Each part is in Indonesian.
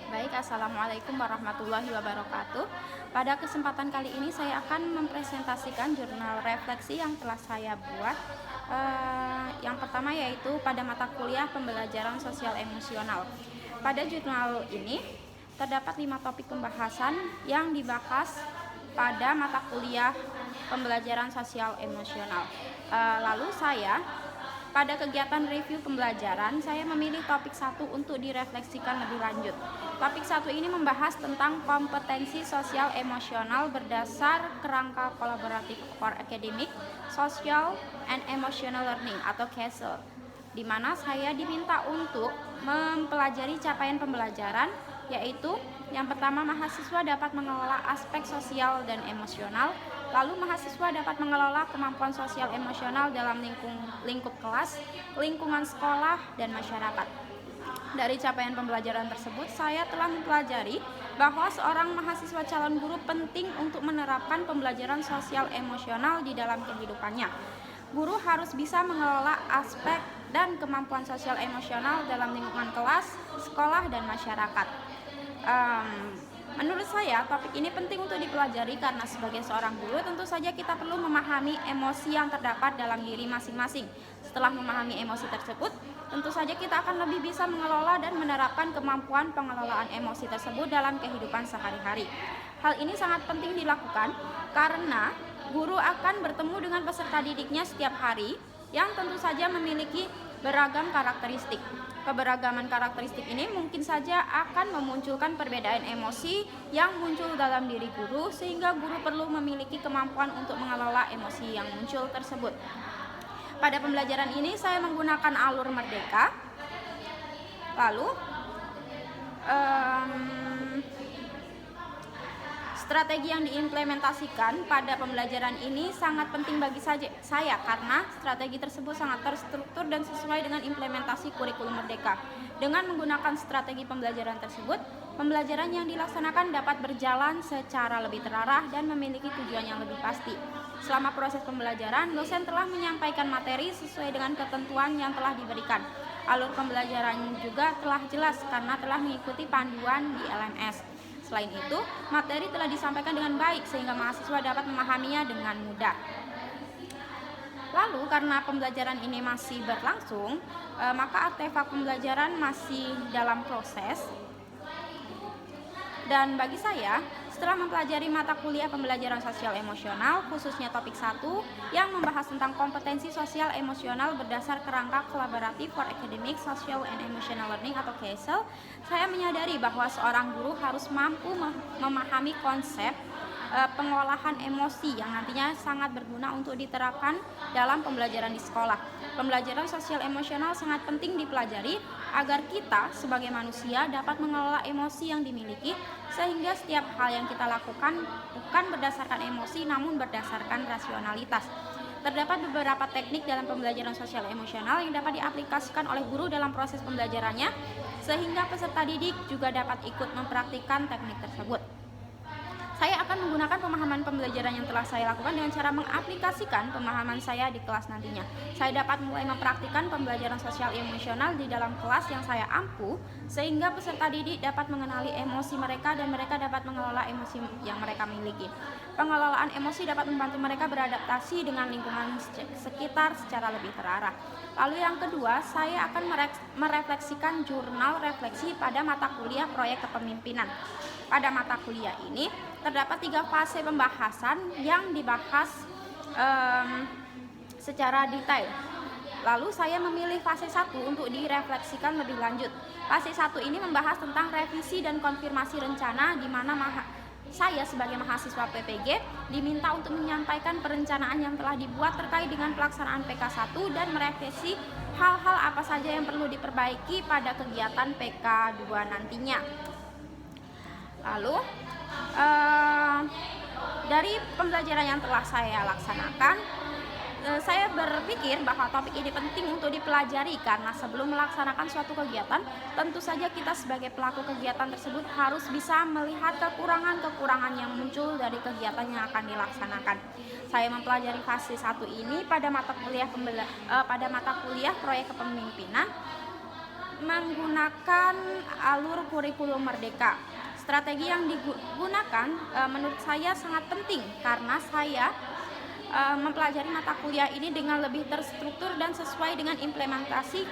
Baik, Assalamualaikum warahmatullahi wabarakatuh. Pada kesempatan kali ini saya akan mempresentasikan jurnal refleksi yang telah saya buat. Yang pertama yaitu pada mata kuliah pembelajaran sosial emosional. Pada jurnal ini terdapat 5 topik pembahasan yang dibahas pada mata kuliah pembelajaran sosial emosional. Lalu pada kegiatan review pembelajaran, saya memilih topik 1 untuk direfleksikan lebih lanjut. Topik 1 ini membahas tentang kompetensi sosial emosional berdasar kerangka kolaboratif for academic, social, and emotional learning atau CASEL, di mana saya diminta untuk mempelajari capaian pembelajaran, yaitu yang pertama, mahasiswa dapat mengelola aspek sosial dan emosional. Lalu mahasiswa dapat mengelola kemampuan sosial emosional dalam lingkup kelas, lingkungan sekolah, dan masyarakat. Dari capaian pembelajaran tersebut, saya telah mempelajari bahwa seorang mahasiswa calon guru penting untuk menerapkan pembelajaran sosial emosional di dalam kehidupannya. Guru harus bisa mengelola aspek dan kemampuan sosial emosional dalam lingkungan kelas, sekolah, dan masyarakat. Menurut saya, topik ini penting untuk dipelajari karena sebagai seorang guru tentu saja kita perlu memahami emosi yang terdapat dalam diri masing-masing. Setelah memahami emosi tersebut, tentu saja kita akan lebih bisa mengelola dan menerapkan kemampuan pengelolaan emosi tersebut dalam kehidupan sehari-hari. Hal ini sangat penting dilakukan karena guru akan bertemu dengan peserta didiknya setiap hari yang tentu saja memiliki beragam karakteristik. Keberagaman karakteristik ini mungkin saja akan memunculkan perbedaan emosi yang muncul dalam diri guru, sehingga guru perlu memiliki kemampuan untuk mengelola emosi yang muncul tersebut. Pada pembelajaran ini saya menggunakan alur merdeka. Lalu strategi yang diimplementasikan pada pembelajaran ini sangat penting bagi saya karena strategi tersebut sangat terstruktur dan sesuai dengan implementasi kurikulum merdeka. Dengan menggunakan strategi pembelajaran tersebut, pembelajaran yang dilaksanakan dapat berjalan secara lebih terarah dan memiliki tujuan yang lebih pasti. Selama proses pembelajaran, dosen telah menyampaikan materi sesuai dengan ketentuan yang telah diberikan. Alur pembelajaran juga telah jelas karena telah mengikuti panduan di LMS. Selain itu, materi telah disampaikan dengan baik sehingga mahasiswa dapat memahaminya dengan mudah. Lalu, karena pembelajaran ini masih berlangsung, maka artefak pembelajaran masih dalam proses. Dan bagi saya, setelah mempelajari mata kuliah pembelajaran sosial emosional, khususnya topik 1 yang membahas tentang kompetensi sosial emosional berdasar kerangka kolaboratif for academic, social, and emotional learning atau CASEL, saya menyadari bahwa seorang guru harus mampu memahami konsep pengolahan emosi yang nantinya sangat berguna untuk diterapkan dalam pembelajaran di sekolah. Pembelajaran sosial emosional sangat penting dipelajari agar kita sebagai manusia dapat mengelola emosi yang dimiliki, sehingga setiap hal yang kita lakukan bukan berdasarkan emosi namun berdasarkan rasionalitas. Terdapat beberapa teknik dalam pembelajaran sosial emosional yang dapat diaplikasikan oleh guru dalam proses pembelajarannya, sehingga peserta didik juga dapat ikut mempraktikkan teknik tersebut. Saya akan menggunakan pemahaman pembelajaran yang telah saya lakukan dengan cara mengaplikasikan pemahaman saya di kelas nantinya. Saya dapat mulai mempraktikkan pembelajaran sosial emosional di dalam kelas yang saya ampu, sehingga peserta didik dapat mengenali emosi mereka dan mereka dapat mengelola emosi yang mereka miliki. Pengelolaan emosi dapat membantu mereka beradaptasi dengan lingkungan sekitar secara lebih terarah. Lalu yang kedua, saya akan merefleksikan jurnal refleksi pada mata kuliah proyek kepemimpinan. Pada mata kuliah ini terdapat 3 fase pembahasan yang dibahas secara detail. Lalu saya memilih fase 1 untuk direfleksikan lebih lanjut. Fase 1 ini membahas tentang revisi dan konfirmasi rencana, di mana saya sebagai mahasiswa PPG diminta untuk menyampaikan perencanaan yang telah dibuat terkait dengan pelaksanaan PK1 dan merevisi hal-hal apa saja yang perlu diperbaiki pada kegiatan PK2 nantinya. Lalu dari pembelajaran yang telah saya laksanakan, saya berpikir bahwa topik ini penting untuk dipelajari karena sebelum melaksanakan suatu kegiatan, tentu saja kita sebagai pelaku kegiatan tersebut harus bisa melihat kekurangan-kekurangan yang muncul dari kegiatan yang akan dilaksanakan. Saya mempelajari fase 1 ini pada mata kuliah proyek kepemimpinan. menggunakan alur kurikulum merdeka. Strategi yang digunakan menurut saya sangat penting karena saya mempelajari mata kuliah ini dengan lebih terstruktur dan sesuai dengan implementasi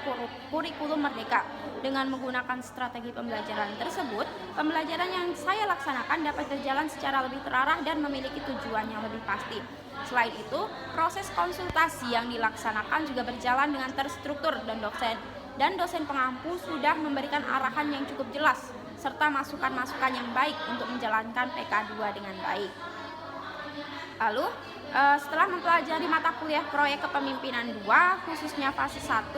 kurikulum merdeka. Dengan menggunakan strategi pembelajaran tersebut, pembelajaran yang saya laksanakan dapat berjalan secara lebih terarah dan memiliki tujuan yang lebih pasti. Selain itu, proses konsultasi yang dilaksanakan juga berjalan dengan terstruktur dan dosen pengampu sudah memberikan arahan yang cukup jelas serta masukan-masukan yang baik untuk menjalankan PK2 dengan baik. Lalu, setelah mempelajari mata kuliah proyek kepemimpinan 2, khususnya fase 1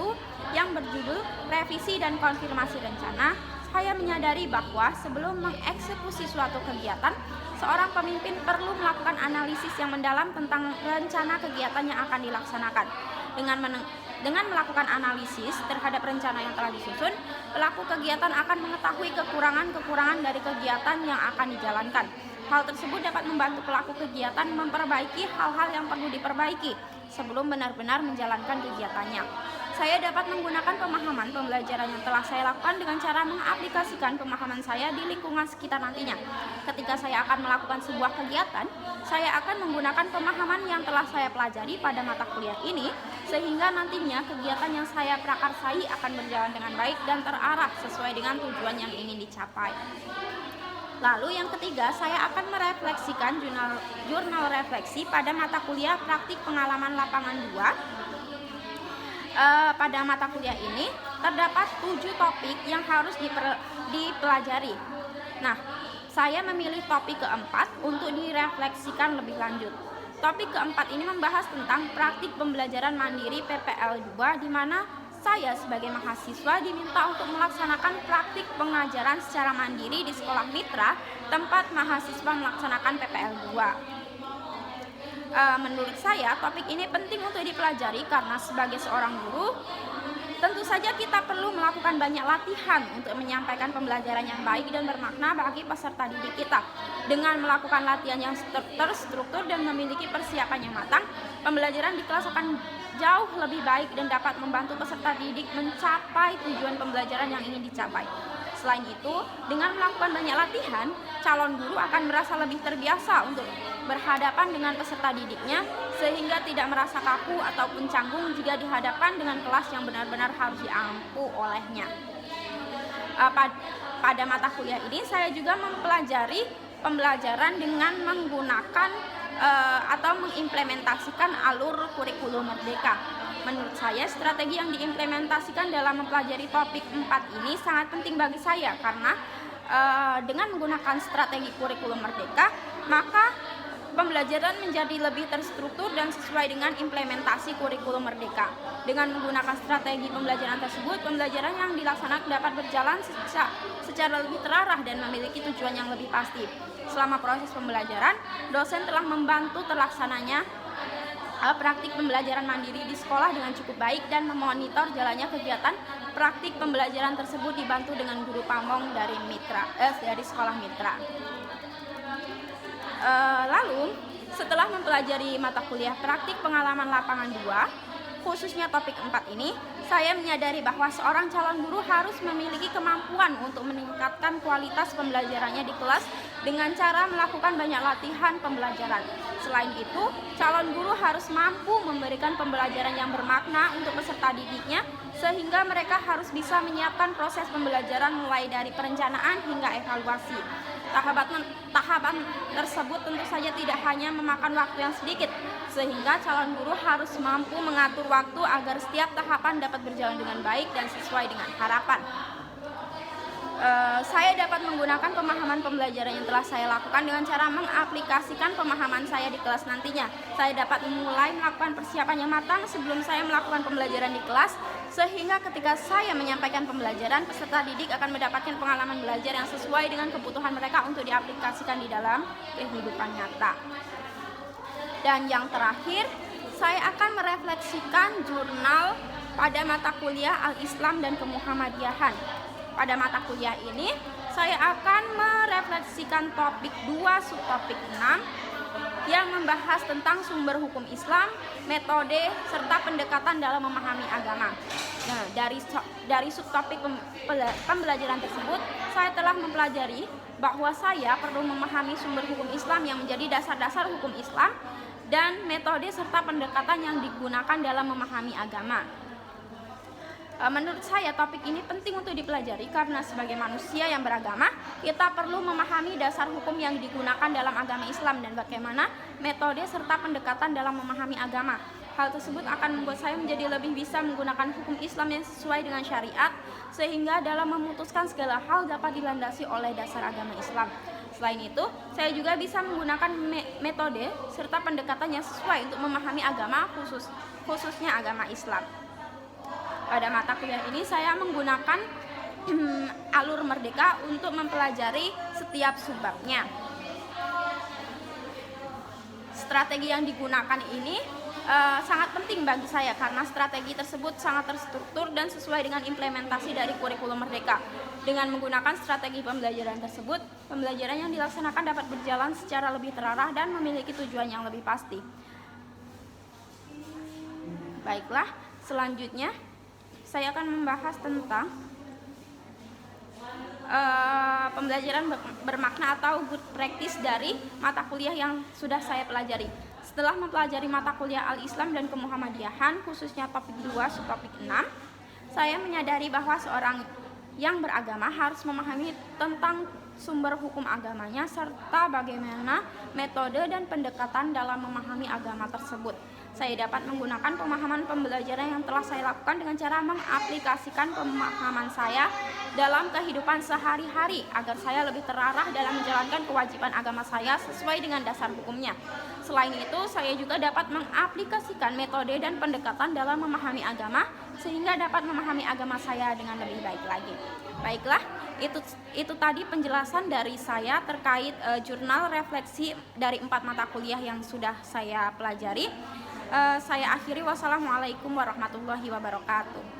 yang berjudul revisi dan konfirmasi rencana, saya menyadari bahwa sebelum mengeksekusi suatu kegiatan, seorang pemimpin perlu melakukan analisis yang mendalam tentang rencana kegiatan yang akan dilaksanakan. Dengan melakukan analisis terhadap rencana yang telah disusun, pelaku kegiatan akan mengetahui kekurangan-kekurangan dari kegiatan yang akan dijalankan. Hal tersebut dapat membantu pelaku kegiatan memperbaiki hal-hal yang perlu diperbaiki sebelum benar-benar menjalankan kegiatannya. Saya dapat menggunakan pemahaman pembelajaran yang telah saya lakukan dengan cara mengaplikasikan pemahaman saya di lingkungan sekitar nantinya. Ketika saya akan melakukan sebuah kegiatan, saya akan menggunakan pemahaman yang telah saya pelajari pada mata kuliah ini, sehingga nantinya kegiatan yang saya prakarsai akan berjalan dengan baik dan terarah sesuai dengan tujuan yang ingin dicapai. Lalu yang ketiga, saya akan merefleksikan jurnal refleksi pada mata kuliah praktik pengalaman lapangan 2. Pada mata kuliah ini terdapat 7 topik yang harus dipelajari. Nah, saya memilih topik keempat untuk direfleksikan lebih lanjut. Topik keempat ini membahas tentang praktik pembelajaran mandiri PPL 2, di mana saya sebagai mahasiswa diminta untuk melaksanakan praktik pengajaran secara mandiri di sekolah mitra tempat mahasiswa melaksanakan PPL 2. Menurut saya topik ini penting untuk dipelajari karena sebagai seorang guru tentu saja kita perlu melakukan banyak latihan untuk menyampaikan pembelajaran yang baik dan bermakna bagi peserta didik kita. Dengan melakukan latihan yang terstruktur dan memiliki persiapan yang matang, pembelajaran di kelas akan jauh lebih baik dan dapat membantu peserta didik mencapai tujuan pembelajaran yang ingin dicapai. Selain itu, dengan melakukan banyak latihan, calon guru akan merasa lebih terbiasa untuk berhadapan dengan peserta didiknya, sehingga tidak merasa kaku ataupun canggung jika dihadapkan dengan kelas yang benar-benar harus diampu olehnya. Pada mata kuliah ini, saya juga mempelajari pembelajaran dengan menggunakan atau mengimplementasikan alur kurikulum merdeka. Menurut saya, strategi yang diimplementasikan dalam mempelajari topik 4 ini sangat penting bagi saya karena dengan menggunakan strategi kurikulum merdeka, maka pembelajaran menjadi lebih terstruktur dan sesuai dengan implementasi kurikulum merdeka. Dengan menggunakan strategi pembelajaran tersebut, pembelajaran yang dilaksanakan dapat berjalan secara lebih terarah dan memiliki tujuan yang lebih pasti. Selama proses pembelajaran, dosen telah membantu terlaksananya praktik pembelajaran mandiri di sekolah dengan cukup baik dan memonitor jalannya kegiatan praktik pembelajaran tersebut dibantu dengan guru pamong dari sekolah mitra. Lalu setelah mempelajari mata kuliah praktik pengalaman lapangan 2, khususnya topik 4 ini, saya menyadari bahwa seorang calon guru harus memiliki kemampuan untuk meningkatkan kualitas pembelajarannya di kelas dengan cara melakukan banyak latihan pembelajaran. Selain itu, calon guru harus mampu memberikan pembelajaran yang bermakna untuk peserta didiknya, sehingga mereka harus bisa menyiapkan proses pembelajaran mulai dari perencanaan hingga evaluasi. Tahapan tersebut tentu saja tidak hanya memakan waktu yang sedikit, sehingga calon guru harus mampu mengatur waktu agar setiap tahapan dapat berjalan dengan baik dan sesuai dengan harapan. Saya dapat menggunakan pemahaman pembelajaran yang telah saya lakukan dengan cara mengaplikasikan pemahaman saya di kelas nantinya. Saya dapat memulai melakukan persiapan yang matang sebelum saya melakukan pembelajaran di kelas, sehingga ketika saya menyampaikan pembelajaran, peserta didik akan mendapatkan pengalaman belajar yang sesuai dengan kebutuhan mereka untuk diaplikasikan di dalam kehidupan nyata. Dan yang terakhir, saya akan merefleksikan jurnal pada mata kuliah Al-Islam dan Kemuhammadiyahan. Pada mata kuliah ini, saya akan merefleksikan topik 2 subtopik 6 yang membahas tentang sumber hukum Islam, metode, serta pendekatan dalam memahami agama. Nah, dari subtopik pembelajaran tersebut, saya telah mempelajari bahwa saya perlu memahami sumber hukum Islam yang menjadi dasar-dasar hukum Islam dan metode serta pendekatan yang digunakan dalam memahami agama. Menurut saya topik ini penting untuk dipelajari karena sebagai manusia yang beragama, kita perlu memahami dasar hukum yang digunakan dalam agama Islam dan bagaimana metode serta pendekatan dalam memahami agama. Hal tersebut akan membuat saya menjadi lebih bisa menggunakan hukum Islam yang sesuai dengan syariat, sehingga dalam memutuskan segala hal dapat dilandasi oleh dasar agama Islam. Selain itu, saya juga bisa menggunakan metode serta pendekatan yang sesuai untuk memahami agama, khususnya agama Islam. Pada mata kuliah ini saya menggunakan alur merdeka untuk mempelajari setiap subbabnya. Strategi yang digunakan ini sangat penting bagi saya karena strategi tersebut sangat terstruktur dan sesuai dengan implementasi dari kurikulum merdeka. Dengan menggunakan strategi pembelajaran tersebut, pembelajaran yang dilaksanakan dapat berjalan secara lebih terarah dan memiliki tujuan yang lebih pasti. Baiklah, selanjutnya saya akan membahas tentang pembelajaran bermakna atau good practice dari mata kuliah yang sudah saya pelajari. Setelah mempelajari mata kuliah Al-Islam dan Kemuhammadiyahan, khususnya topik 2, subtopik 6, saya menyadari bahwa seorang yang beragama harus memahami tentang sumber hukum agamanya serta bagaimana metode dan pendekatan dalam memahami agama tersebut. Saya dapat menggunakan pemahaman pembelajaran yang telah saya lakukan dengan cara mengaplikasikan pemahaman saya dalam kehidupan sehari-hari agar saya lebih terarah dalam menjalankan kewajiban agama saya sesuai dengan dasar hukumnya. Selain itu, saya juga dapat mengaplikasikan metode dan pendekatan dalam memahami agama sehingga dapat memahami agama saya dengan lebih baik lagi. Baiklah, itu tadi penjelasan dari saya terkait jurnal refleksi dari 4 mata kuliah yang sudah saya pelajari. Saya akhiri, wassalamualaikum warahmatullahi wabarakatuh.